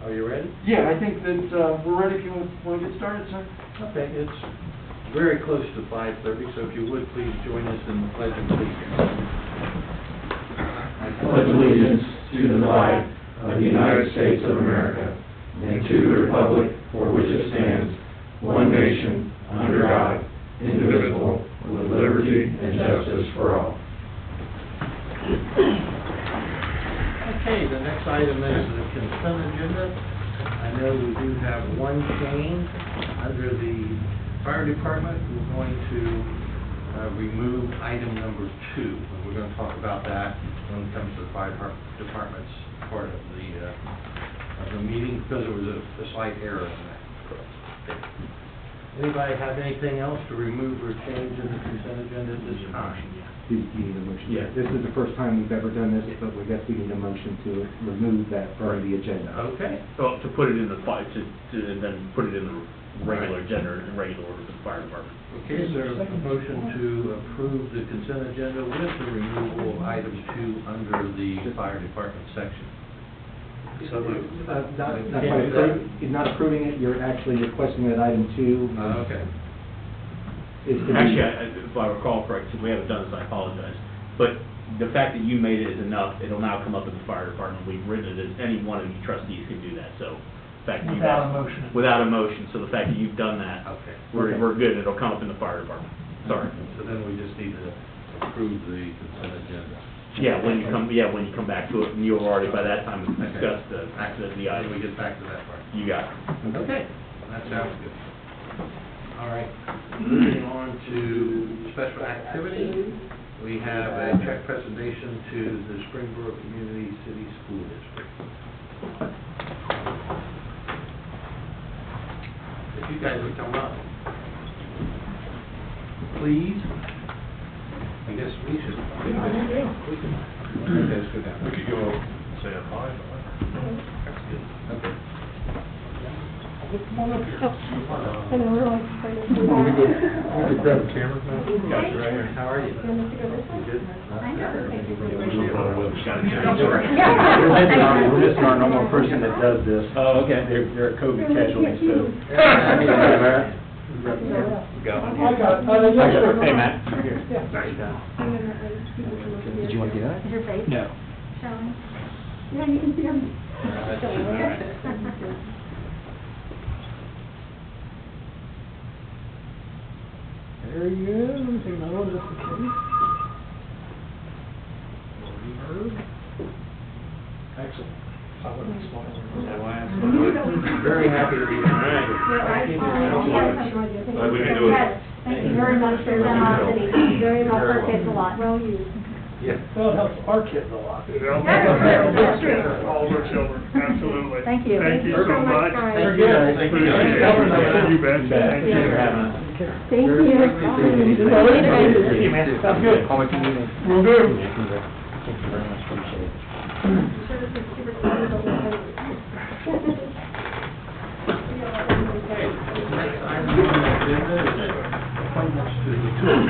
Are you ready? Yeah, I think that we're ready if you want to get started, sir. Okay, it's very close to 5:30, so if you would, please join us in the Pledge of Allegiance. I pledge allegiance to the flag of the United States of America and to the republic for which it stands, one nation, under God, indivisible, with liberty and justice for all. Okay, the next item is the consent agenda. I know we do have one change under the fire department. We're going to remove item number 2. And we're going to talk about that when it comes to the fire department's part of the meeting, because there was a slight error in that. Anybody have anything else to remove or change in the consent agenda at this time? You need a motion. Yeah. This is the first time we've ever done this, but we guess we need a motion to remove that from the agenda. Okay. Well, to put it in the fire, and then put it in the regular agenda, in regular order for the fire department. Okay, is there a motion to approve the consent agenda with the removal of item 2 under the fire department section? So moved. Not approving it, you're actually requesting that item 2. Okay. Is to be- Actually, if I recall correctly, since we haven't done this, I apologize. But the fact that you made it is enough. It'll now come up in the fire department. We've written it as any one of you trustees can do that. So, the fact that Without a motion. Without a motion. So the fact that you've done that, Okay. we're good. It'll come up in the fire department. Sorry. So then we just need to approve the consent agenda. Yeah, when you come back to it, and you've already by that time discussed the When we item. get back to that part. You got it. Okay, that sounds good. All right, moving on to special activity. We have a check presentation to the Springboro Community City School District. If you guys would come up, please. I guess we should. We can. You guys go down. We could go say a 5. That's good. Okay. Come on up here. I know, we're all excited. Want to grab the camera now? Got you right here. How are you? You want us to go this way? Good? I know. We're missing our normal person that does this. Oh, okay. They're a COVID casualty, so. Hey, Matt. Did you want to get on it? Is your face? No. Showing? Yeah, you can see them. There you go. Take another one just in case. Excellent. Very happy to be here. We can do it. Thank you very much for your generosity. Very much appreciate it a lot. Well used. Yeah. Well, it helps our kids a lot. That's true. All of our children, absolutely. Thank you. Thank you so much. guys. Thank you. Thank you. You bet. Thank you. for having us. Thank you. Thank you, man. Sounds good. Call me if you need me. Will do. Thank you very much, appreciate it. Next item on the agenda is appointments to the tour.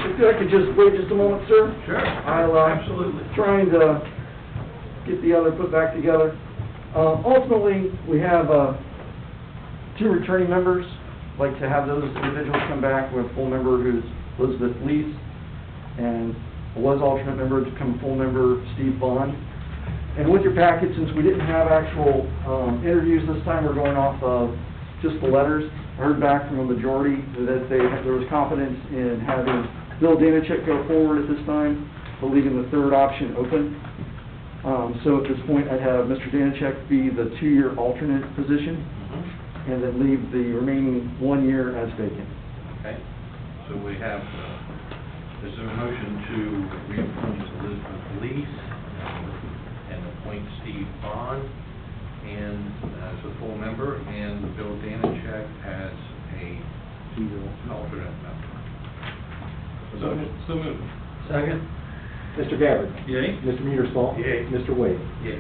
If I could just wait just a moment, sir. Sure. I'll, Absolutely. trying to get the other put back together. Ultimately, we have 2 returning members. I'd like to have those individuals come back. We have a full member who's Elizabeth Lees, and was alternate member to become full member Steve Bond. And with your packet, since we didn't have actual interviews this time, we're going off of just the letters. I heard back from a majority that there was confidence in having Bill Danachek go forward at this time, but leaving the 3rd option open. So at this point, I'd have Mr. Danachek be the 2-year alternate position, and then leave the remaining 1 year as vacant. Okay, so we have, is there a motion to reappoint Elizabeth Lees and appoint Steve Bond and as a full member, and Bill Danachek as a alternate member? So moved. Second? Mr. Gabbard. Yay. Mr. Mueterspaw. Yay. Mr. Wade. Yeah.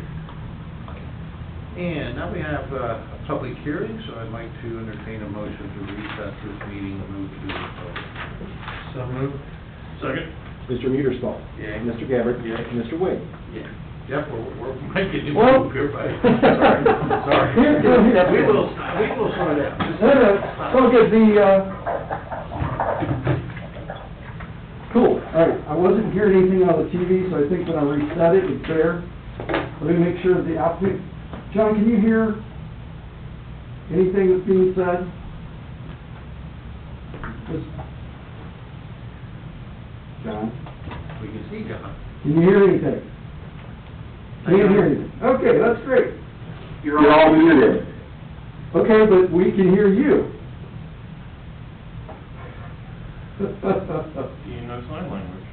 And now we have a public hearing, so I'd like to entertain a motion to recess this meeting and move to the public. So moved. Second. Mr. Mueterspaw. Yay. Mr. Gabbard. Yay. Mr. Wade. Yeah. Jeff, we're making you Well- move here, buddy. Sorry. We will slow down. So get cool, all right, I wasn't hearing anything on the TV, so I think when I reset it, it's there. Let me make sure that the applicant, John, can you hear anything that's being said? John, We can see John. can you hear anything? Can't hear anything. Okay, that's great. You're all muted. Okay, but we can hear you. Do you know sign language?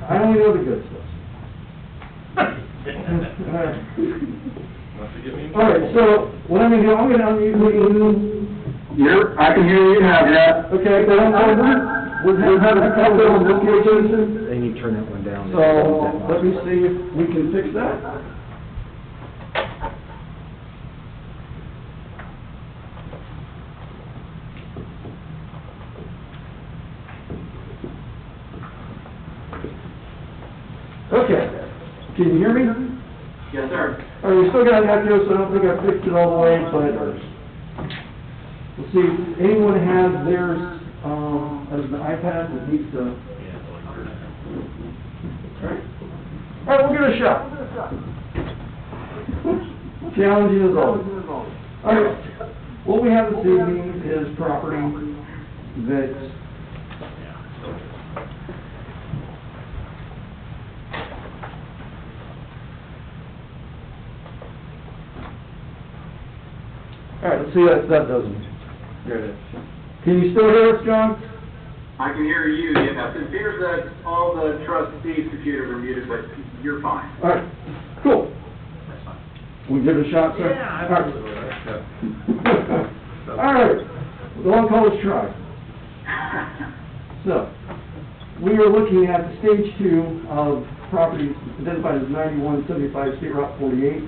I only know the good stuff. All right. Not to get me in All right, trouble. so what I'm gonna do, I'm gonna unmute I can hear you now, Jeff. Okay, but we're having a couple of locations, And you turn that one down. so let me see if we can fix that. Okay, can you hear me? Yes, sir. All right, we still got an echo, so I don't think I fixed it all the way, but we'll see, if anyone has theirs, as an iPad that needs to, all right, we'll give it a shot. Challenging as always. All right, what we have this evening is property that all right, let's see if that doesn't. There it is. Can you still hear us, John? I can hear you, yeah. It appears that all the trustees' computers are muted, but you're fine. All right, cool. We give it a shot, sir? Yeah, All right. absolutely. All right, the long call is try. So, we are looking at stage 2 of property identified as 9175 State Route 48.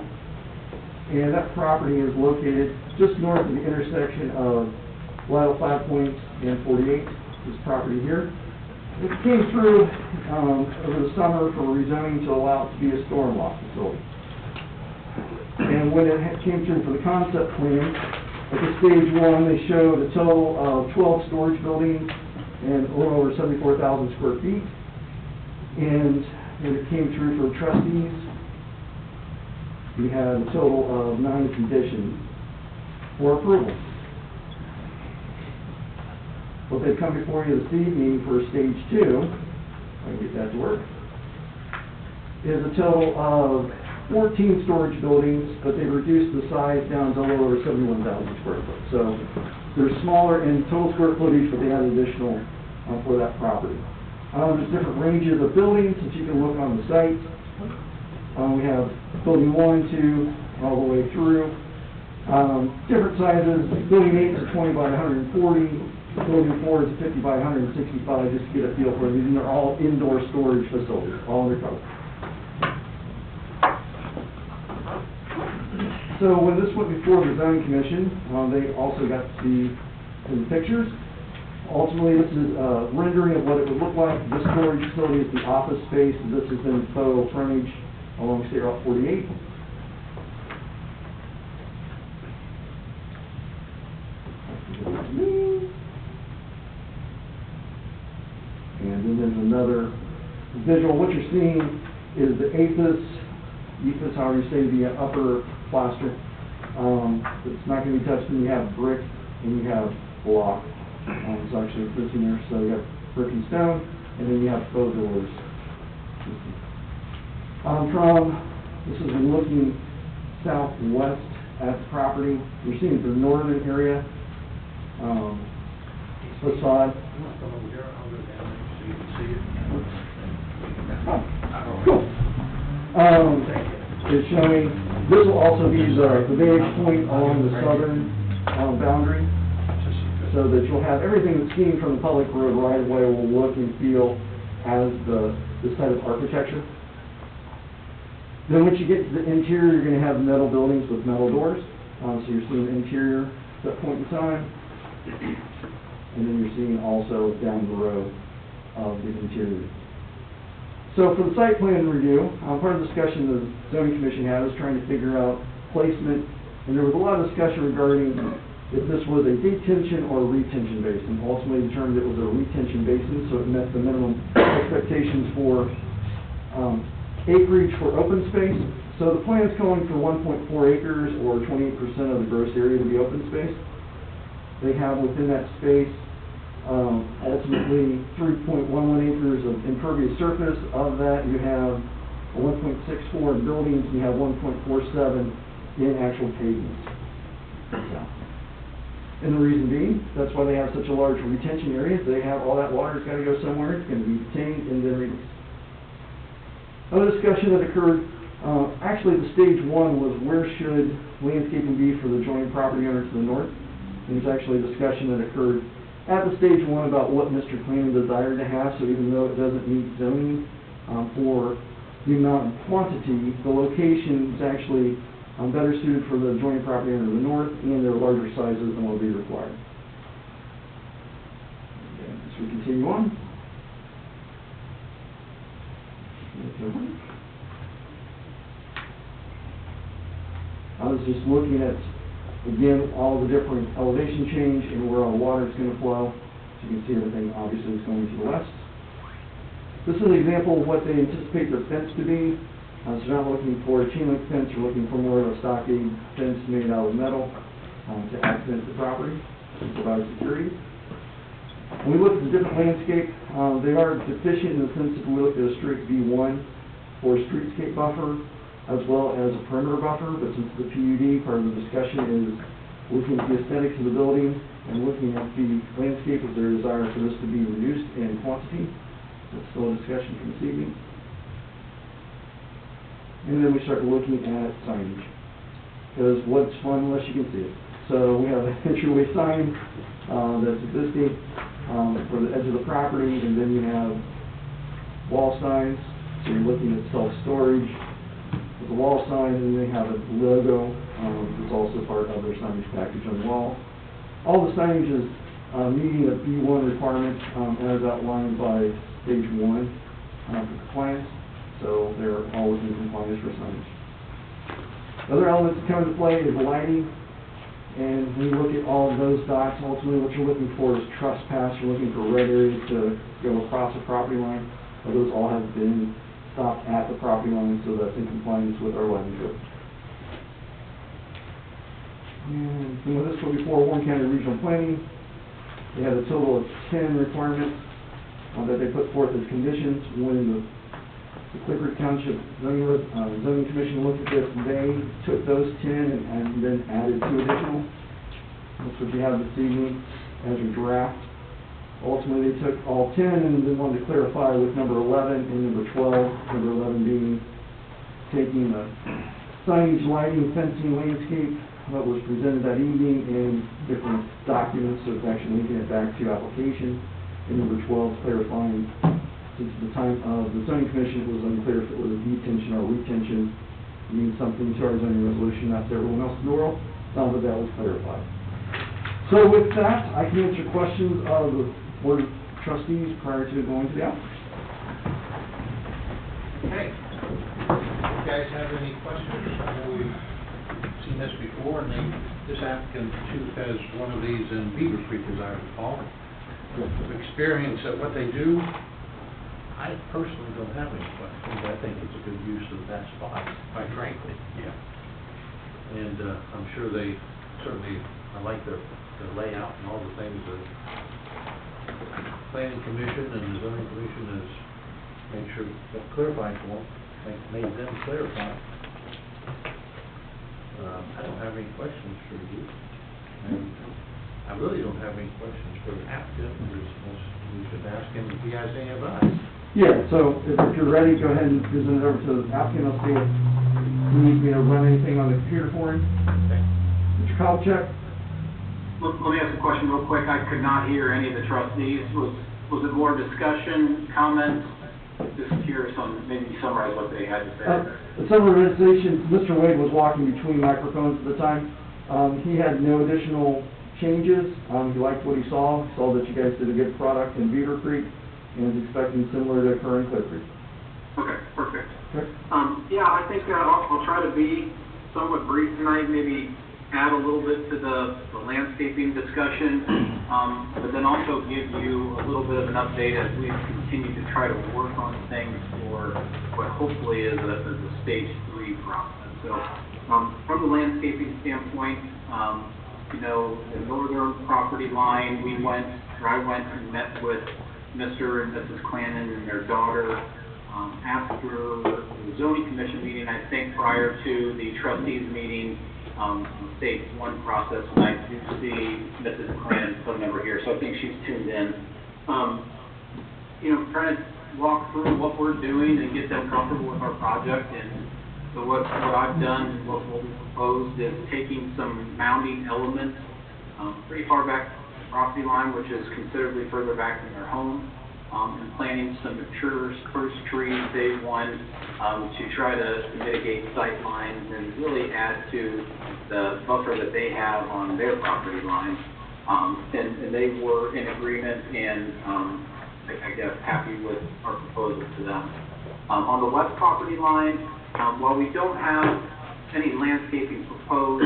And that property is located just north of the intersection of Lyle 5 Points and 48, this property here. It came through over the summer for rezoning to allow it to be a storm lock facility. And when it came through for the concept plan, at the stage 1, they showed a total of 12 storage buildings and a little over 74,000 square feet. And when it came through for trustees, we had a total of 9 conditions for approval. What they come before you this evening for stage 2, if I can get that to work, is a total of 14 storage buildings, but they've reduced the size down to a little over 71,000 square foot. So they're smaller in total square footage, but they had additional for that property. There's different ranges of buildings that you can look on the site. We have building 1, 2, all the way through. Different sizes, building 8 is a 20 by 140, building 4 is a 50 by 165, just to get a feel for it. These are all indoor storage facilities, all under code. So when this went before the zoning commission, they also got to see the pictures. Ultimately, this is a rendering of what it would look like. This storage facility is the office space, and this has been photo frontage along State Route 48. And then there's another visual. What you're seeing is the EPIS, however you say, the upper plaster. It's not going to be touched, and you have brick and you have block. It's actually this in there, so you have brick and stone, and then you have faux doors. This is looking southwest at the property. You're seeing the northern area facade. Come over here, I'll go down there so you can see it. Cool. It's showing, this will also be the vantage point along the southern boundary, so that you'll have everything that's seen from the public road right away will look and feel as this type of architecture. Then once you get to the interior, you're going to have metal buildings with metal doors. So you're seeing the interior at that point in time. And then you're seeing also down the road of the interior. So for the site plan review, part of the discussion the zoning commission had was trying to figure out placement, and there was a lot of discussion regarding if this was a detention or a retention basin. Ultimately determined it was a retention basin, so it met the minimum expectations for acreage for open space. So the plan is calling for 1.4 acres or 28% of the gross area to be open space. They have within that space ultimately 3.11 acres of impervious surface. Of that, you have 1.64 in buildings, and you have 1.47 in actual pavements. And the reason being, that's why they have such a large retention area. They have all that water, it's got to go somewhere, it's going to be retained and then released. Another discussion that occurred, actually the stage one was where should landscaping be for the adjoining property owner to the north. And there's actually a discussion that occurred at the stage one about what Mr. Clannon desired to have, so even though it doesn't meet zoning for the amount and quantity, the location is actually better suited for the adjoining property owner to the north, and they're larger sizes than will be required. Okay, as we continue on. I was just looking at, again, all the different elevation change and where all the water is going to flow. So you can see everything obviously is going to the west. This is an example of what they anticipate their fence to be. So they're not looking for a chain link fence, they're looking for more of a stockade fence made out of metal to accent the property and provide security. When we look at the different landscape, they are deficient in the sense that we look at a strict V1 for a streetscape buffer as well as a perimeter buffer, but since the PUD, part of the discussion is looking at the aesthetics of the building and looking at the landscape of their desire for this to be reduced in quantity. That's still a discussion from this evening. And then we start looking at signage, because what's fun unless you can see it. So we have an entryway sign that's existing for the edge of the property, and then you have wall signs. So you're looking at self-storage with a wall sign, and they have a logo that's also part of their signage package on the wall. All the signage is meeting a B1 requirement as outlined by stage 1 for compliance. So they're all within compliance for signage. Other elements that come into play is lighting, and when you look at all of those dots, ultimately what you're looking for is trespass. You're looking for red areas to go across the property line. Those all have been stopped at the property line, so that's in compliance with our lighting code. And with this one before, Warren County Regional Planning, they had a total of 10 requirements that they put forth as conditions. When the Clifford Township Zoning Commission looked at this, they took those 10 and then added 2 additional. That's what you have this evening as a draft. Ultimately, they took all 10 and then wanted to clarify with number 11 and number 12, number 11 being taking the signage, lighting, fencing, landscape that was presented that evening in different documents, so it's actually linking it back to application. And number 12, clarifying, since at the time of the zoning commission, it was unclear if it was a detention or retention. It means something to our zoning resolution, not to everyone else in the world. But that was clarified. So with that, I can answer questions of the Board of Trustees prior to going to the applicant. Okay. You guys have any questions? I know we've seen this before, and this applicant too has one of these in Beaver Creek, as I recall. Experience at what they do. I personally don't have any questions. I think it's a good use of that spot, quite frankly. Yeah. And I'm sure they certainly, I like the layout and all the things that the Planning Commission and the Zoning Commission has made sure that clarified for them, made them clarify. I don't have any questions for you. And I really don't have any questions for the applicant. We should ask him if he has any advice. Yeah, so if you're ready, go ahead and present it over to the applicant. I'll see if you need me to run anything on the computer for him. Okay. Mr. Kalchek? Let me ask a question real quick. I could not hear any of the trustees. Was it more discussion, comments? Just curious on, maybe summarize what they had to say. The summarization, Mr. Wade was walking between microphones at the time. He had no additional changes. He liked what he saw. He saw that you guys did a good product in Beaver Creek and is expecting similar to occur in Cliff Creek. Okay, perfect. Okay. Yeah, I think I'll try to be somewhat brief tonight, maybe add a little bit to the landscaping discussion, but then also give you a little bit of an update as we continue to try to work on things for what hopefully is a stage 3 process. So, from the landscaping standpoint, you know, the northern property line, I went and met with Mr. and Mrs. Clannon and their daughter after the zoning commission meeting, I think prior to the trustees meeting, stage 1 process, and I do see Mrs. Clannon, phone number here, so I think she's tuned in. You know, trying to walk through what we're doing and get them comfortable with our project. And so what I've done, what we proposed is taking some mounding elements pretty far back from the property line, which is considerably further back from their home, and planting some mature spruce trees day 1 to try to mitigate sight lines and really add to the buffer that they have on their property line. And they were in agreement and I guess happy with our proposal to them. On the west property line, while we don't have any landscaping proposed,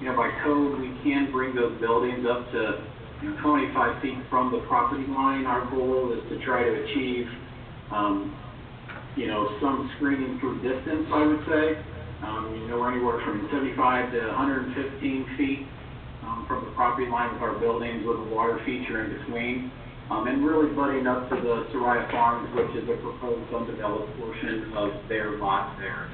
you know, by code, we can bring those buildings up to 25 feet from the property line. Our goal is to try to achieve, you know, some screening through distance, I would say. You know, we're anywhere from 75 to 115 feet from the property line with our buildings with a water feature in between. And really butting up to the Soraya Farms, which is a proposed undeveloped portion of their lot there.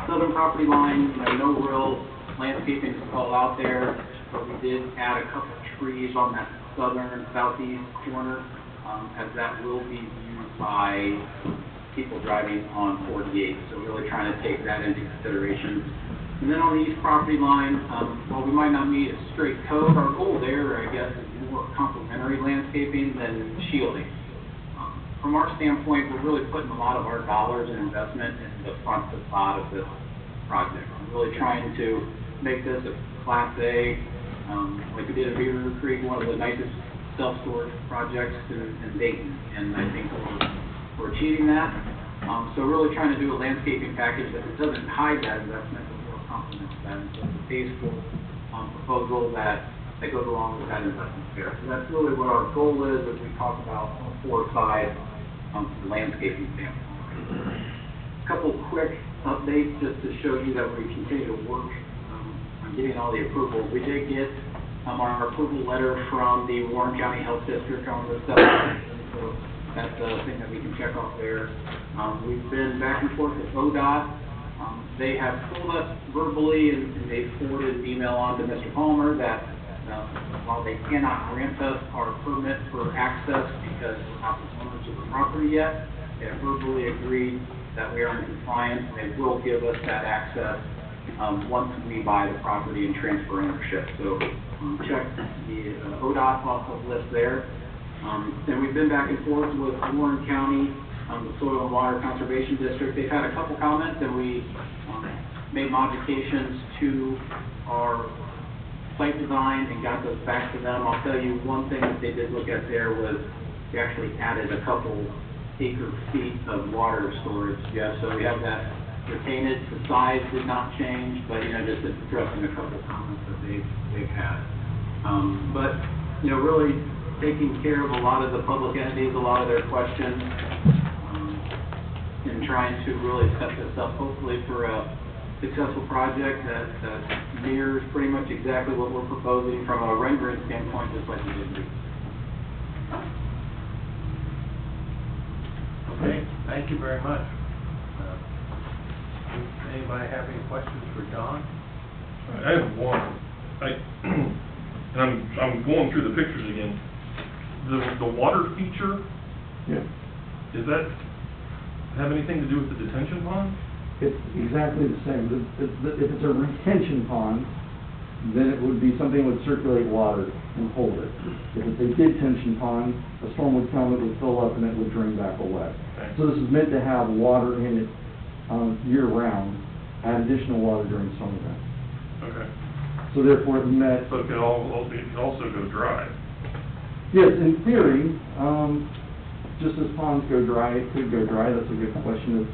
Southern property line, you know, no real landscaping to call out there, but we did add a couple of trees on that southern southeast corner, as that will be viewed by people driving on 48, so really trying to take that into consideration. And then on the east property line, while we might not meet a straight code, our goal there, I guess, is more complementary landscaping than shielding. From our standpoint, we're really putting a lot of our dollars and investment into the front facade of this project. We're really trying to make this a Class A, like we did at Beaver Creek, one of the nicest self-storage projects in Dayton, and I think we're achieving that. So really trying to do a landscaping package that doesn't hide that investment, but more complements that. And so it's a tasteful proposal that goes along with that investment there. So that's really what our goal is as we talk about on 4 sides from the landscaping standpoint. A couple quick updates just to show you that we continue to work on getting all the approvals. We did get our approval letter from the Warren County Health District on the subdivision, so that's a thing that we can check off there. We've been back and forth with ODOT. They have told us verbally, and they forwarded an email on to Mr. Palmer that while they cannot grant us our permit for access because we're not the owners of the property yet, they have verbally agreed that we are in compliance, and they will give us that access once we buy the property and transfer ownership. So check the ODOT off the list there. And we've been back and forth with Warren County, the Soil and Water Conservation District. They've had a couple comments, and we made modifications to our site design and got those back to them. I'll tell you one thing that they did look at there was we actually added a couple acre-feet of water storage. Yeah, so we have that retained. The size did not change, but just addressing a couple comments that they've had. But really taking care of a lot of the public entities, a lot of their questions, and trying to really set this up hopefully for a successful project that mirrors pretty much exactly what we're proposing from a rendering standpoint, just like we did. Okay, thank you very much. Anybody have any questions for Don? I have one. And I'm going through the pictures again. The water feature, Yeah. does that have anything to do with the detention pond? It's exactly the same. If it's a retention pond, then it would be something that would circulate water and hold it. If it's a detention pond, a storm would come, it would fill up, and it would drain back away. Okay. So this is meant to have water in it year-round, add additional water during storm events. Okay. So therefore it met... So it could also go dry? Yes, in theory, just as ponds go dry, it could go dry. That's a good question of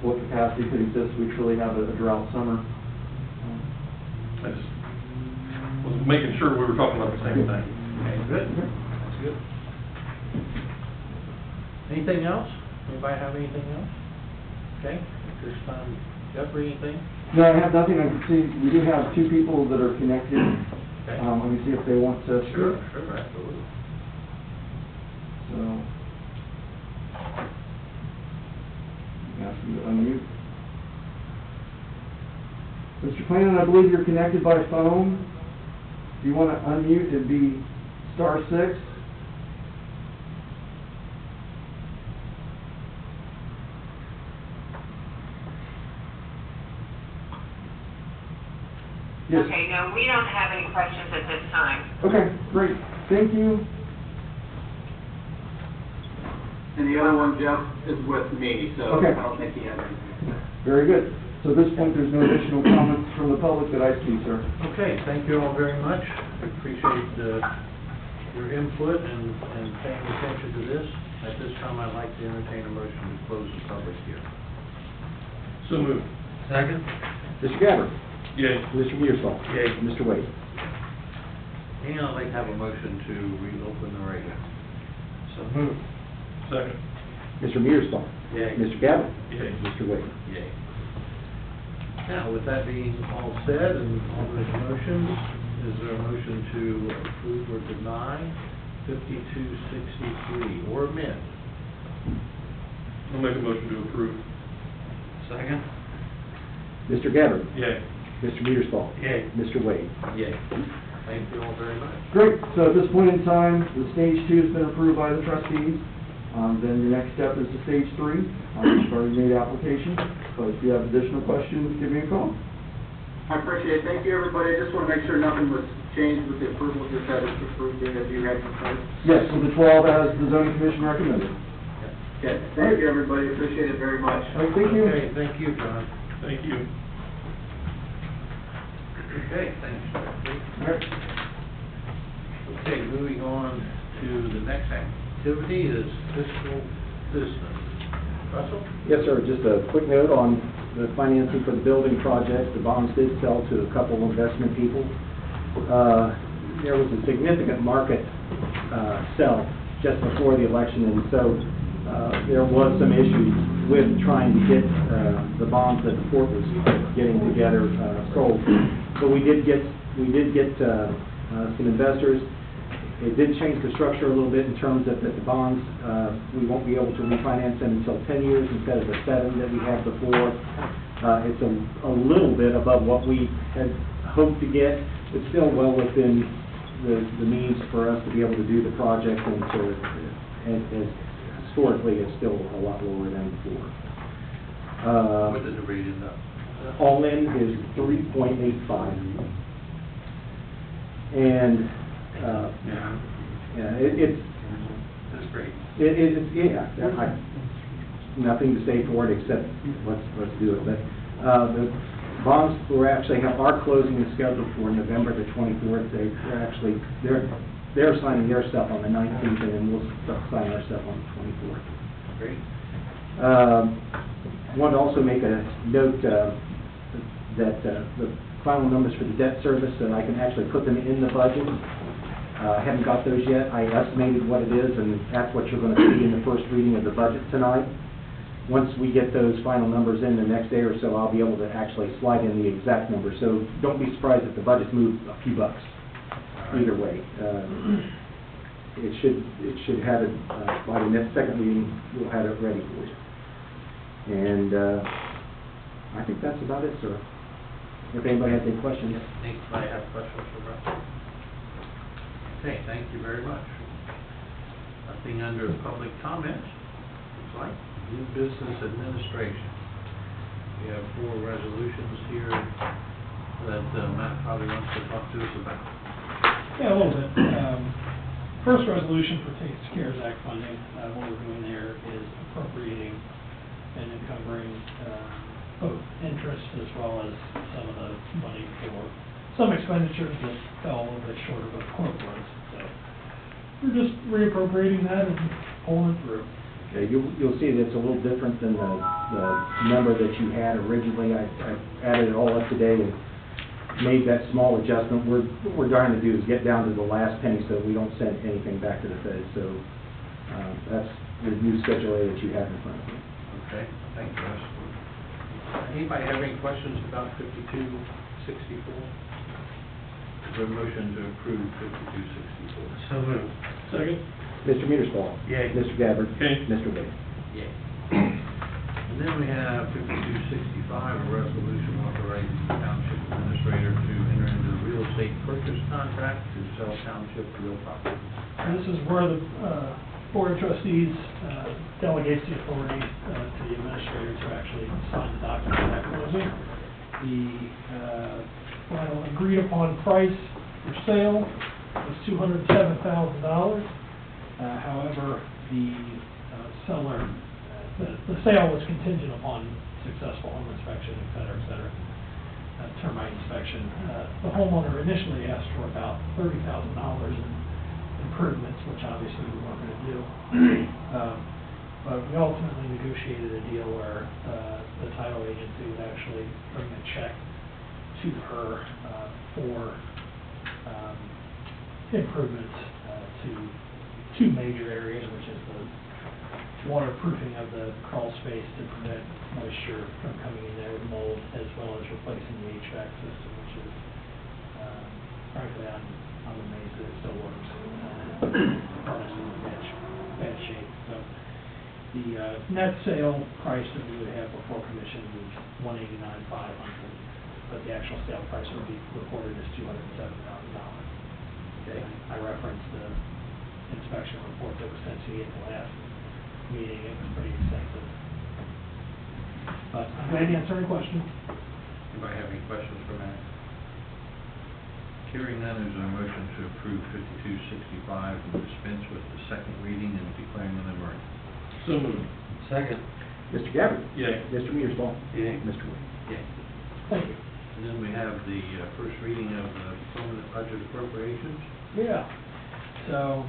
what capacity could exist. We truly have a drought summer. I just was making sure we were talking about the same thing. Okay, good, that's good. Anything else? Anybody have anything else? Okay, at this time, Jeffrey, anything? No, I have nothing. I can see, we do have two people that are connected. Okay. Let me see if they want to speak. Sure, absolutely. So, ask you to unmute. Mr. Clannon, I believe you're connected by phone. If you want to unmute, it'd be *6. Yes. Okay, no, we don't have any questions at this time. Okay, great. Thank you. And the other one, Jeff, is with me, so Okay. I don't think he has anything. Very good. So at this point, there's no additional comments from the public that I see, sir. Okay, thank you all very much. Appreciate your input and paying attention to this. At this time, I'd like to entertain a motion to close the public hearing. So moved. Second? Mr. Gabbard? Yay. Mr. Mearsclaw? Yay. Mr. Wade? And I'd like to have a motion to reopen the regular. So moved. Second. Mr. Mearsclaw? Yay. Mr. Gabbard? Yay. Mr. Wade? Yay. Now, with that being all said and all those motions, is there a motion to approve or deny 5263 or amend? I'll make a motion to approve. Second? Mr. Gabbard? Yay. Mr. Mearsclaw? Yay. Mr. Wade? Yay. Thank you all very much. Great. So at this point in time, the stage 2 has been approved by the trustees. Then the next step is to stage 3. We've already made application. So if you have additional questions, give me a call. I appreciate it. Thank you, everybody. I just want to make sure nothing was changed with the approval, just that it's approved as you had proposed. Yes, so the 12 as the zoning commission recommended. Okay, thank you, everybody. Appreciate it very much. All right, thank you. Okay, thank you, John. Thank you. Okay, thanks, Jeffrey. All right. Okay, moving on to the next activity is fiscal business. Russell? Yes, sir. Just a quick note on the financing for the building project. The bonds did sell to a couple of investment people. There was a significant market sell just before the election, and so there was some issues with trying to get the bonds that the port was getting together sold. So we did get some investors. It did change the structure a little bit in terms of that the bonds, we won't be able to refinance them until 10 years instead of the 7 that we had before. It's a little bit above what we had hoped to get, but still well within the means for us to be able to do the project, and historically it's still a lot lower than before. What did the rate end up? All in is 3.85. And it's That's great. Nothing to say for it except let's do it. But the bonds our closing is scheduled for November the 24th. They're signing their stuff on the 19th, and then we'll sign our stuff on the 24th. Great. I want to also make a note that the final numbers for the debt service, that I can actually put them in the budget. I haven't got those yet. I estimated what it is, and that's what you're going to see in the first reading of the budget tonight. Once we get those final numbers in the next day or so, I'll be able to actually slide in the exact number. So don't be surprised if the budget's moved a few bucks. Either way, it should have it by the next second meeting. We'll have it ready for you. And I think that's about it, sir. If anybody has any questions. Anybody have questions for Russell? Okay, thank you very much. Nothing under public comments, looks like. New business administration. We have 4 resolutions here that Matt probably wants to talk to us about. Yeah, a little bit. First resolution pertains to CARES Act funding. What we're doing there is appropriating and encumbering both interest as well as some of the money for some expenditures that fell a little bit short of what the court was. So we're just reappropriating that and pulling it through. Okay, you'll see that it's a little different than the number that you had originally. I added it all up today and made that small adjustment. What we're trying to do is get down to the last penny so we don't send anything back to the Fed. So that's the new Schedule A that you have in front of you. Okay, thank you, Russ. Anybody have any questions about 5264? Is there a motion to approve 5264? So moved. Second? Mr. Mearsclaw? Yay. Mr. Gabbard? Yay. Mr. Wade? Yay. And then we have 5265, a resolution authorizing the township administrator to enter into a real estate purchase contract to sell township real property. And this is where the Board of Trustees delegates the authority to the administrator to actually sign the document at closing. The final agreed upon price for sale was $207,000. However, the seller, the sale was contingent upon successful home inspection, et cetera, termite inspection. The homeowner initially asked for about $30,000 in improvements, which obviously we weren't going to do. But we ultimately negotiated a deal where the title agency would actually bring a check to her for improvements to two major areas, which is the waterproofing of the crawl space to prevent moisture from coming in there with mold, as well as replacing the HVAC system, which is, frankly, I'm amazed that it still works. The furnace is in bad shape. So the net sale price that we would have before commission was $189,500, but the actual sale price would be reported as $207,000. Okay, I referenced the inspection report that was sent to you at the last meeting. It was pretty extensive. But I'm glad to answer any questions. Anybody have any questions for Matt? Hearing none, is there a motion to approve 5265 and dispense with the second reading and declaring an emergency? So moved. Second. Mr. Gabbard? Yay. Mr. Mearsclaw? Yay. Mr. Wade? Yay. Thank you. And then we have the first reading of the permanent budget appropriations. Yeah. So,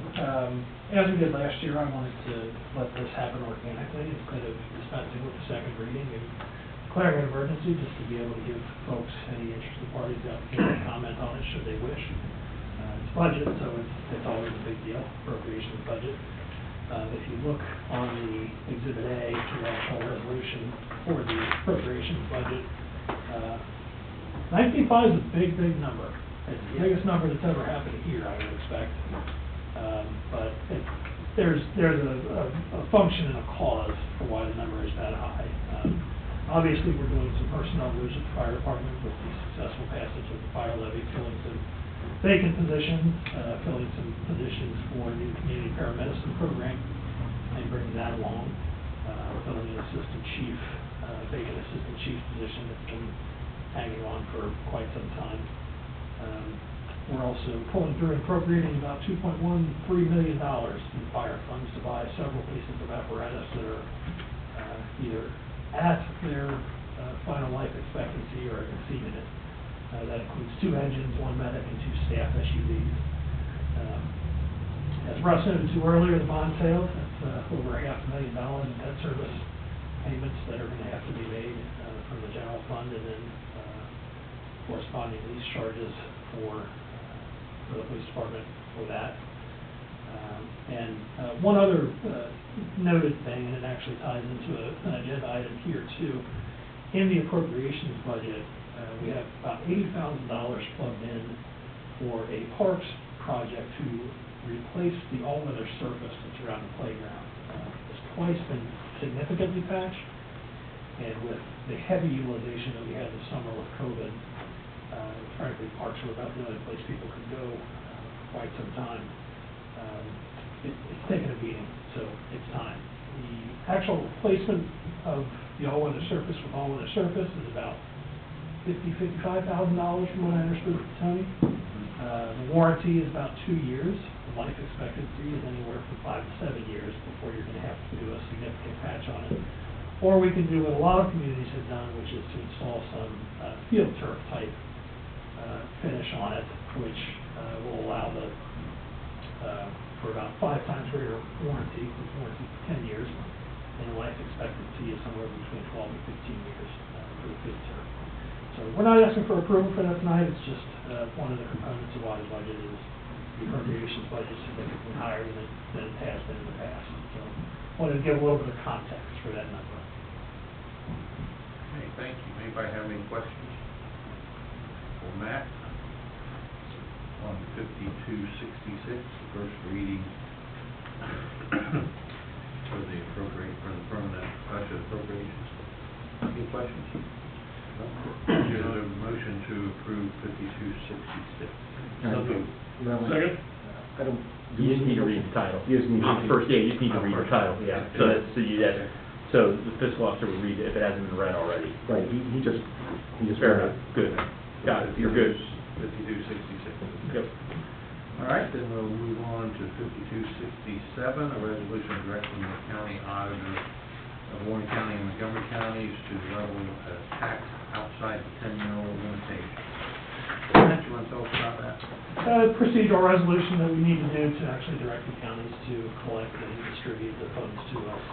as we did last year, I wanted to let this happen organically instead of dispensing with the second reading and declaring an emergency, just to be able to give folks, any interested parties, the opportunity to comment on it should they wish. It's budget, so it's always a big deal, appropriations budget. If you look on the Exhibit A to the actual resolution for the appropriations budget, 19.5 is a big, big number. It's the biggest number that's ever happened here, I would expect. But there's a function and a cause for why the number is that high. Obviously, we're doing some personnel moves at the fire department with the successful passage of the fire levy, filling some vacant positions, filling some positions for the community paramedicine program, and bringing that along, filling an assistant chief, vacant assistant chief position that's been hanging on for quite some time. We're also pulling through and appropriating about $2.13 million in fire funds to buy several pieces of apparatus that are either at their final life expectancy or exceeding it. That includes 2 engines, 1 medic, and 2 staff SUVs. As Russ noted to earlier, the bond sales, that's over $500,000 in debt service payments that are going to have to be made from the general fund, and then corresponding lease charges for the police department for that. And one other noted thing, and it actually ties into an agenda item here too. In the appropriations budget, we have about $80,000 plugged in for a parks project to replace the all-weather surface that's around the playground. It's twice been significantly patched, and with the heavy utilization that we had this summer with COVID, frankly, parks were about the only place people could go for quite some time. It's taken a beating, so it's time. The actual replacement of the all-weather surface with all-weather surface is about $55,000 from what I understood from Tony. The warranty is about 2 years. The life expectancy is anywhere from 5 to 7 years before you're going to have to do a significant patch on it. Or we can do what a lot of communities have done, which is to install some field turf type finish on it, which will allow the for about 5 times greater warranty, with warranty for 10 years, and a life expectancy is somewhere between 12 and 15 years for the field term. So we're not asking for approval for that tonight, it's just one of the components of why the budget is, the appropriations budget is significantly higher than it has been in the past. So wanted to give a little bit of context for that number. Okay, thank you. Anybody have any questions for Matt? On 5266, the first reading for the permanent budget appropriations. Any questions? No? Is there a motion to approve 5266? Second? I don't. You just need to read the title. You just need to- First, yeah, you just need to read the title, yeah. So that's, so the fiscal officer would read it if it hasn't been read already. Right, he just. Fair enough, good. Got it, you're good. 5266. Yep. All right, then we'll move on to 5267, a resolution directing the county auditor of Warren County and Montgomery counties to level a tax outside the 10-year limitation. Matt, you want to tell us about that? Procedural resolution that we need to do to actually direct the counties to collect and distribute the funds to us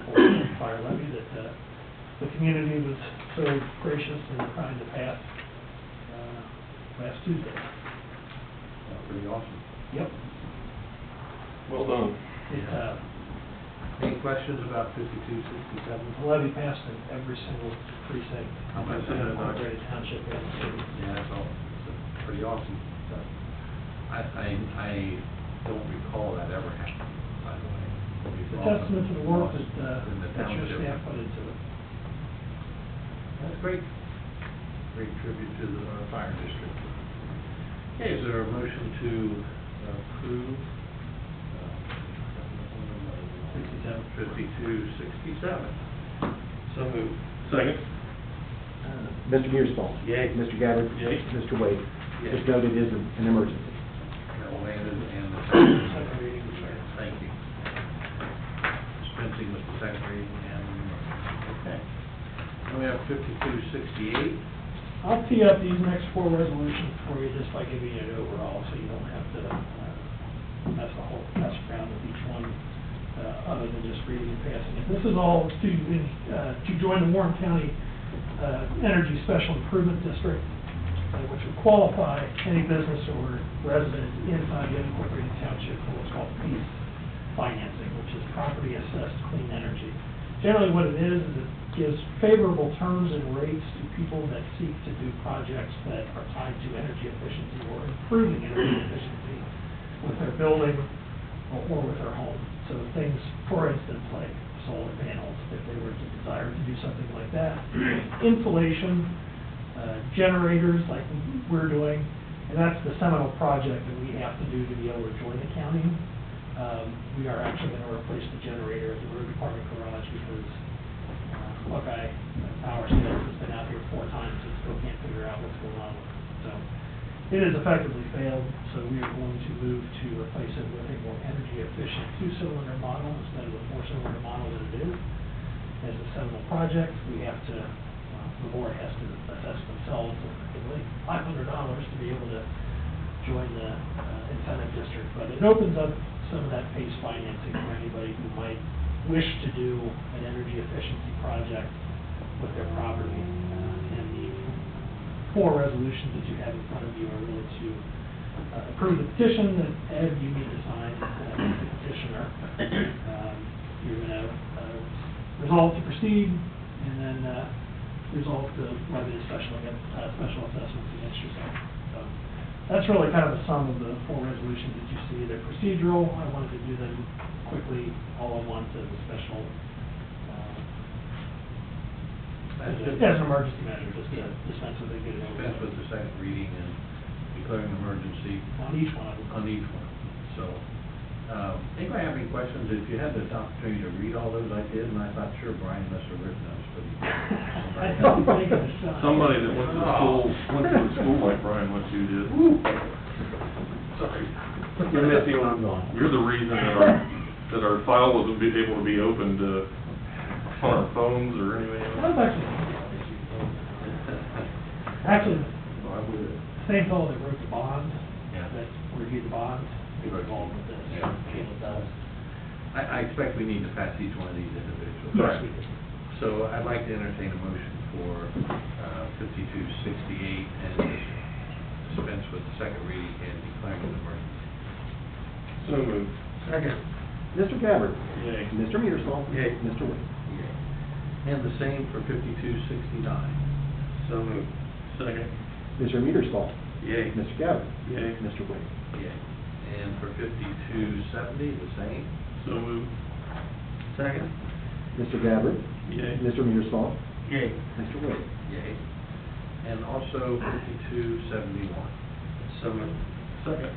for the fire levy that the community was so gracious and kind to pass last Tuesday. Pretty awesome. Yep. Well done. Any questions about 5267? The levy passed in every single precinct. How much is it? Incorporated township in the city. Yeah, that's all. It's pretty awesome. So, I don't recall that ever happening, by the way. it's a testament to the work In the that your township. staff put into it. That's great. Great tribute to the fire district. Okay, is there a motion to approve 5267? So moved. Second? Mr. Mearsclaw? Yay. Mr. Gabbard? Yay. Mr. Wade? Yay. Just noted it is an emergency. No, Wayne and the Second reading. Thank you. Dispensing with the second reading and the emergency. Okay. Then we have 5268. I'll tee up these next 4 resolutions for you just by giving you an overall, so you don't have to mess around with each one, other than just reading and passing it. This is all to join the Warren County Energy Special Improvement District, which would qualify any business or resident inside the unincorporated township for what's called PACE financing, which is property assessed clean energy. Generally what it is it gives favorable terms and rates to people that seek to do projects that are tied to energy efficiency or improving energy efficiency with their building or with their home. So things, for instance, like solar panels, if they were to desire to do something like that, insulation, generators like we're doing, and that's the seminal project that we have to do to be able to join the county. We are actually going to replace the generator at the road department garage because Buckeye Power Sales has been out here 4 times and still can't figure out what's going on with it. So it has effectively failed, so we are going to move to replace it with a more energy efficient 2-cylinder model instead of the 4-cylinder model that it is. As a seminal project, we have to, the board has to assess themselves effectively $500 to be able to join the incentive district. But it opens up some of that PACE financing for anybody who might wish to do an energy efficiency project with their property. And the 4 resolutions that you have in front of you are really to approve the petition that Ed, you need to sign as the petitioner. You're going to resolve to proceed and then resolve to levy a special assessments against yourself. So that's really kind of the sum of the 4 resolutions that you see. They're procedural. I wanted to do them quickly all at once as a special, as an emergency measure, just to dispense with it, get it over. Dispense with the second reading and declaring an emergency On each one of them. on each one. So, anybody have any questions? If you had the opportunity to read all those, I did, and I thought, sure, Brian must have written those pretty good. I don't think it's, Somebody that went to the school like Brian went to did. Sorry. You're missing when I'm gone. You're the reason that our file wasn't able to be opened on our phones or anything That's else. actually, same fellow that wrote the bond, Yeah. that reviewed the bonds, he was involved with this. Yeah. with that. I expect we need to pass each one of these individually. Yes, we do. So I'd like to entertain a motion for 5268 and dispense with the second reading and declaring an emergency. So moved. Second. Mr. Gabbard? Yay. Mr. Mearsclaw? Yay. Mr. Wade? And the same for 5269. So moved. Second. Mr. Mearsclaw? Yay. Mr. Gabbard? Yay. Mr. Wade? Yay. And for 5270, the same. So moved. Second. Mr. Gabbard? Yay. Mr. Mearsclaw? Yay. Mr. Wade? Yay. And also 5271. So moved. Second.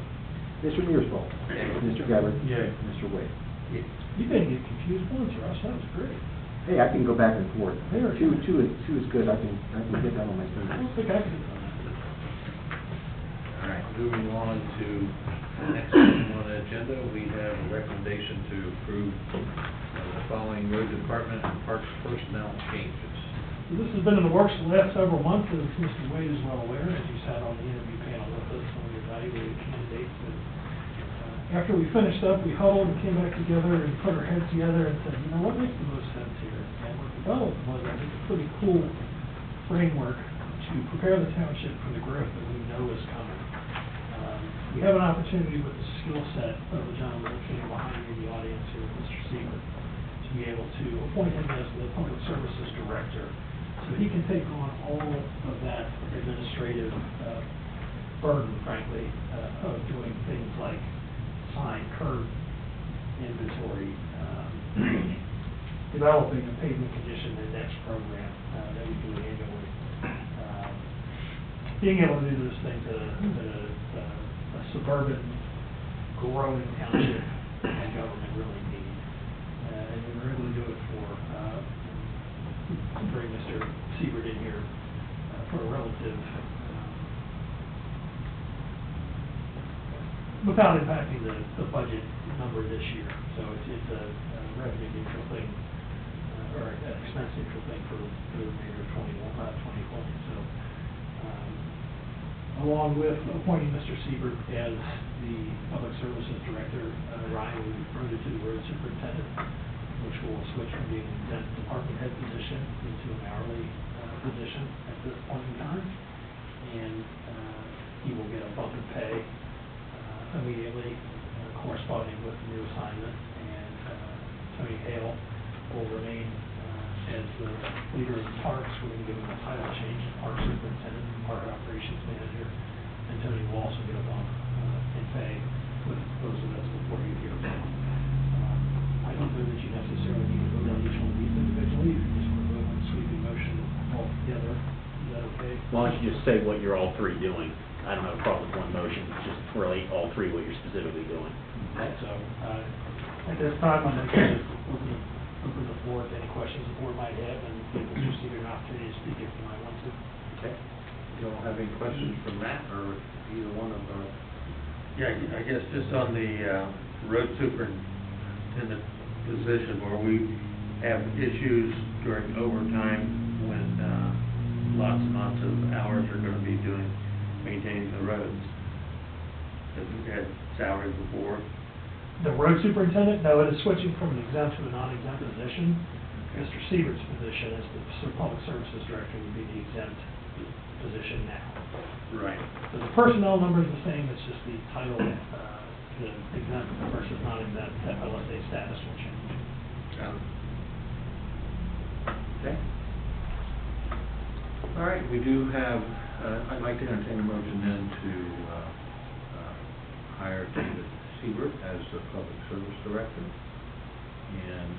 Mr. Mearsclaw? Yay. Mr. Gabbard? Yay. Mr. Wade? Yay. You didn't get confused once, Russ, that was great. Hey, I can go back and forth. There. Two is good, I can get that on my I fingers. don't think I could have done that. All right, moving on to the next item on the agenda, we have a recommendation to approve the following road department and parks personnel changes. This has been in the works the last several months, as Mr. Wade is well aware, as you sat on the interview panel with us when we evaluated candidates. And, after we finished up, we huddled and came back together and put our heads together and said, you know, what makes the most sense here? And what developed was, I think, a pretty cool framework to prepare the township for the growth that we know is coming. We have an opportunity with the skill set of the gentleman sitting behind me in the audience here, Mr. Seaver, to be able to appoint him as the Public Services Director, so he can take on all of that administrative burden, frankly, of doing things like sign, curb inventory, developing a pavement condition index program that we do annually. Being able to do those things at a suburban, growing township and government really need. And we were able to do it for, bring Mr. Siebert in here for a relative, without impacting the budget number this year. So it's a revenue neutral thing, or an expense neutral thing for the remainder of 2020. So, along with appointing Mr. Siebert as the Public Services Director, Ryan will be promoted to the Road Superintendent, which will switch from being an exempt department head position into an hourly position at this point in time. And he will get a bump in pay immediately, corresponding with the new assignment. And Tony Hale will remain as the leader of the parks. We're going to give him a title change, Park Superintendent and Park Operations Manager. And Tony will also get a bump in pay with those of us before you here. I don't know that you necessarily need to vote on each one of these individually. You can just vote on sweeping motion all together. Is that okay? Why don't you just say what you're all three doing? I don't have a problem with one motion, just relate all three what you're specifically doing. Okay, so, at this time, I'm going to open the floor to any questions the board might have, and give Mr. Seeger an opportunity to speak if he might want to. Okay. You all have any questions for Matt or either one of us? Yeah, I guess just on the road superintendent position where we have issues during overtime when lots and lots of hours are going to be maintaining the roads. Because we've had salary before. The road superintendent, no, it is switching from an exempt to a non-exempt position. Mr. Siebert's position as the Public Services Director would be the exempt position now. Right. So the personnel number is the same, it's just the title, the exempt versus non-exempt FLSA status will change. Okay. All right, we do have, I'd like to entertain a motion then to hire David Siebert as the Public Service Director and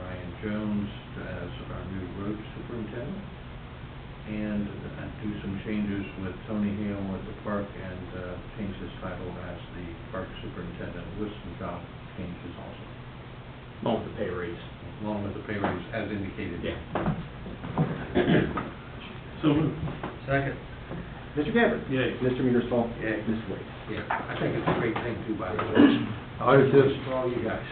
Ryan Jones as our new road superintendent, and do some changes with Tony Hale at the park and change his title as the park superintendent with some job changes also. Along with the pay raise. Along with the pay raise as indicated. Yeah. So moved. Second. Mr. Gabbard? Yay. Mr. Mearsclaw? Yay. Ms. Wade? Yeah, I think it's a great thing too, by the way. I do too. For all you guys.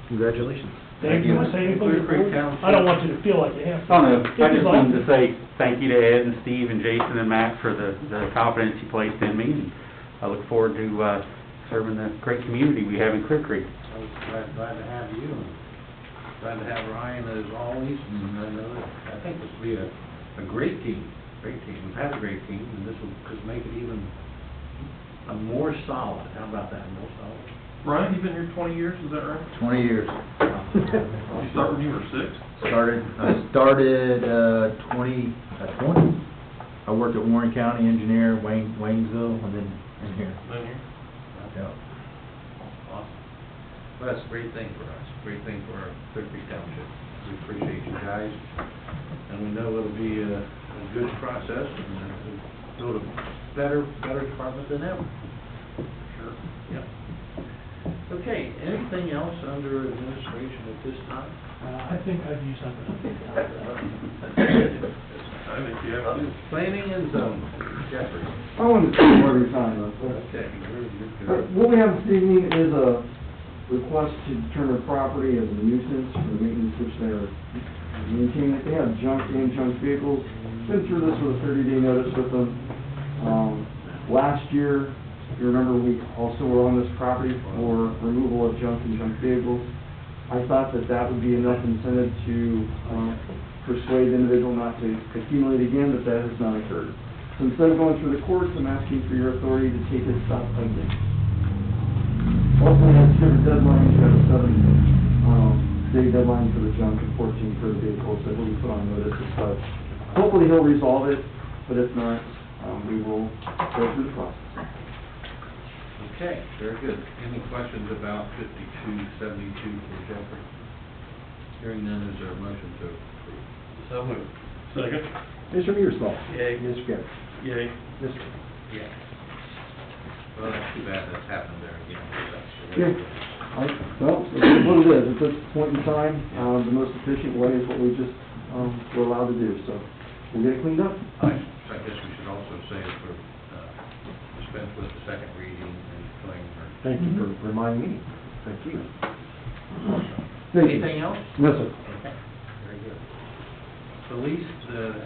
Congratulations. Dave, you want to say anything? Clear Creek Township. I don't want you to feel like you have to. Oh, no, If I you'd just like wanted to say thank you to Ed and Steve and Jason and Matt for the confidence you placed in me. And I look forward to serving the great community we have in Clear Creek. I was glad to have you, and glad to have Ryan as always, and I know that, I think this will be a great team, We've had a great team, and this will just make it even a more solid. How about that, more solid? Ryan, you've been here 20 years, is that right? 20 years. Did you start when you were 6? I started 20. I worked at Warren County Engineer, Waynesville, and then in here. Been here? Yeah. Awesome. Well, that's a great thing for us, great thing for our Clear Creek Township. We appreciate you guys, and we know it'll be a good process, and we'll build a better department than ever. Sure. Yep. Okay, anything else under administration at this time? I think I've used something. I think you have to. Planning and zoning, Jeffrey. I want to take more of your time, though. Okay, you're good. What we have this evening is a request to determine property as a nuisance for the maintenance which they're maintaining. They have junk and junk vehicles. Been through this with a 30-day notice with them. Last year, if you remember, we also were on this property for removal of junk and junk vehicles. I thought that that would be enough incentive to persuade the individual not to accumulate again, but that has not occurred. So instead of going through the courts, I'm asking for your authority to take this stuff again. Also, we have different deadlines. We have a 7-day deadline for the junk and 14 for the vehicles that will be put on notice as such. Hopefully he'll resolve it, but if not, we will go through the process. Okay, very good. Any questions about 5272 for Jeffrey? Hearing none, is there a motion to approve? So moved. Second? Mr. Mearsclaw? Yay. Mr. Gabbard? Yay. Mr. Yeah. Well, that's too bad that's happened there again. Yeah. Well, it's what it is. At this point in time, the most efficient way is what we just were allowed to do, so we'll get it cleaned up. I guess we should also say that we're dispense with the second reading and declaring her. Thank you for reminding me. Thank you. Anything else? No, sir. Okay, very good. Felice,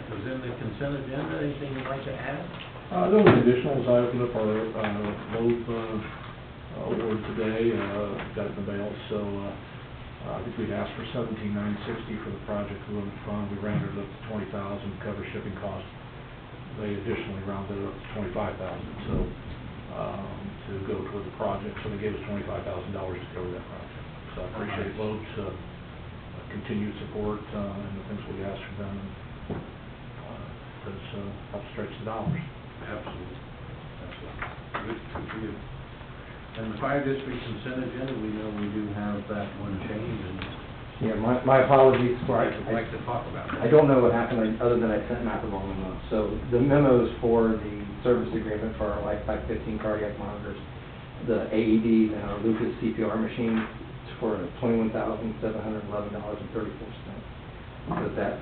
was in the consent agenda, anything you'd like to add? The only additional is I opened up our load award today, got it in the mail, so I think we'd asked for $17,960 for the project limit fund. We rounded it up to $20,000 to cover shipping costs. They additionally rounded it up to $25,000, so to go toward the project. So they gave us $25,000 to cover that project. So I appreciate Loeb's continued support and the things we asked for them. That's helped stretch the dollars. Absolutely. Good for you. And the fire district consent agenda, we know we do have that one change, and Yeah, my apologies for, I'd like to talk about I it. don't know what happened other than I sent Matt the wrong memo. So the memos for the service agreement for our LifePak 15 cardiac monitors, the AEDs and our Lucas CPR machine for $21,711.34. So that's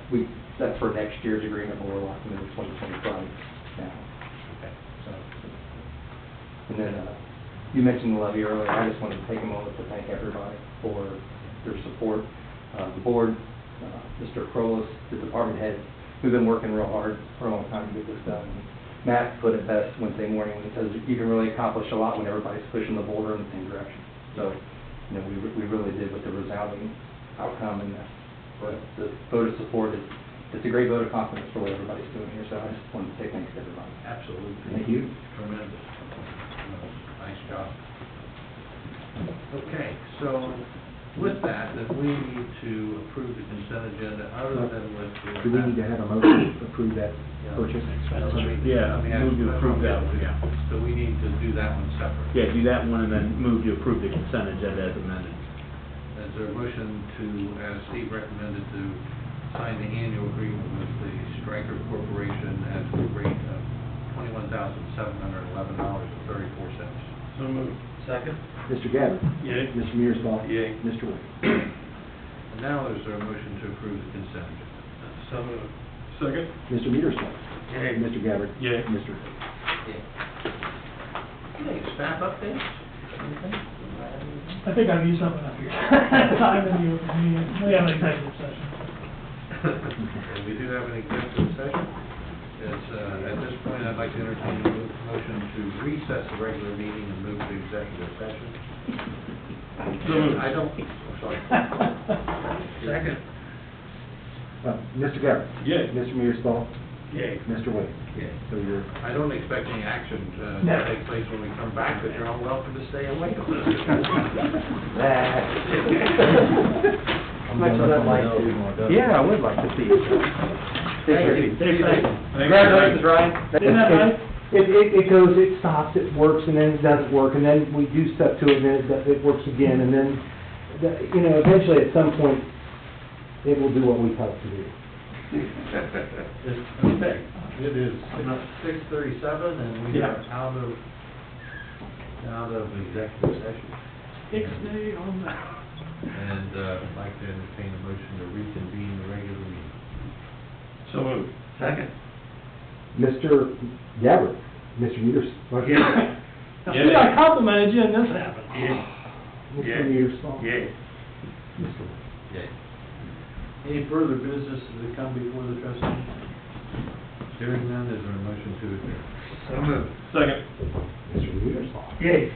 for next year's agreement, but we're locking into 2025 now. Okay. So, and then you mentioned the levy earlier. I just wanted to take a moment to thank everybody for their support. The board, Mr. Krolos, the department head, we've been working real hard for a long time to get this done. Matt put it best Wednesday morning when he says you can really accomplish a lot when everybody's pushing the boulder in the same direction. So, you know, we really did with the resounding outcome, and the vote of support it's a great vote of confidence for what everybody's doing here. So I just wanted to say thanks to everybody. Absolutely. Thank you. Tremendous. Nice job. Okay, so with that, then we need to approve the consent agenda other than with the... Do we need to have a motion to approve that purchase? Yeah, move to approve that one, yeah. So we need to do that one separate. Yeah, do that one and then move to approve the consent agenda as amended. Is there a motion to, as Steve recommended, to sign the annual agreement with the Stryker Corporation at the rate of $21,711.34? So moved. Second? Mr. Gabbard? Yay. Mr. Mearsclaw? Yay. Mr. Wade? And now is there a motion to approve the consent agenda? So moved. Second? Mr. Mearsclaw? Yay. Mr. Gabbard? Yay. Mr. Wade? Okay, staff updates? Anything? I think I've used something up here. Time and you, we have an executive session. And we do have an executive session. At this point, I'd like to entertain a motion to recess the regular meeting and move to executive session. I don't, sorry. Second. Mr. Garrett? Yay. Mr. Mearsclaw? Yay. Mr. Wade? Yay. So you're... I don't expect any action to No. take place when we come back, but you're all welcome to stay awake. As much as I'd like to. Yeah, I would like to see it. Thank you. Congratulations, Ryan. Isn't that nice? It goes, it stops, it works, and then it doesn't work, and then we do step to it, and then it works again, and then, you know, eventually, at some point, it will do what we tell it to do. Okay, it is 6:37, and we are out of executive session. Ixnay on that. And I'd like to entertain a motion to reconvene the regular meeting. So moved. Second. Mr. Gabbard, Mr. Mearsclaw. Now, see, I complimented you and this happened. Mr. Mearsclaw. Yay. Yay. Any further business to come before the trustees? Hearing none, is there a motion to adjourn? So moved. Second. Mr. Mearsclaw. Yay.